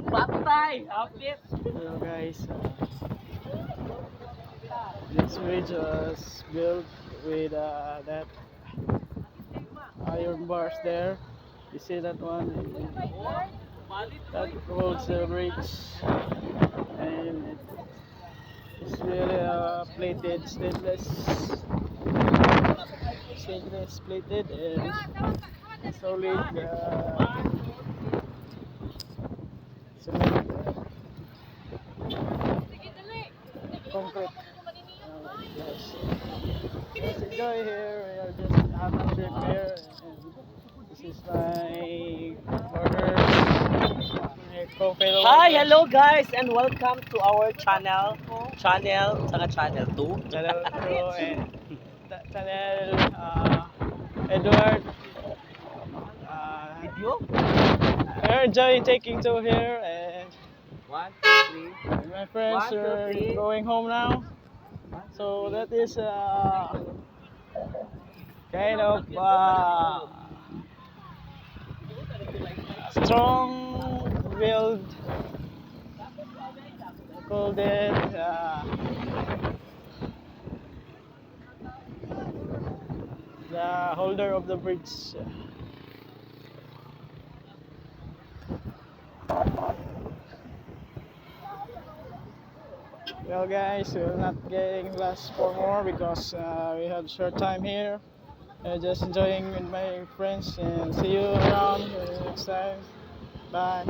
Patay! Outfit! Hello guys, this bridge was built with that iron bars there. You see that one? That holds the bridge, and it's really plated stainless plated and solid cement concrete. Yes. Let's enjoy here. We are just having a trip here, and this is my brother, my co-fellow. Hi! Hello guys! And welcome to our channel. Saka channel 2. Channel 2 and channel Edward. Video? We're enjoying taking two here, and 1, 2, 3. my friends 1, 2, are 3. going home now. So that is kind of strong-willed, called it the holder of the bridge. Well guys, we're not getting last for more because we have short time here. Just enjoying with my friends, and see you around next time. Bye.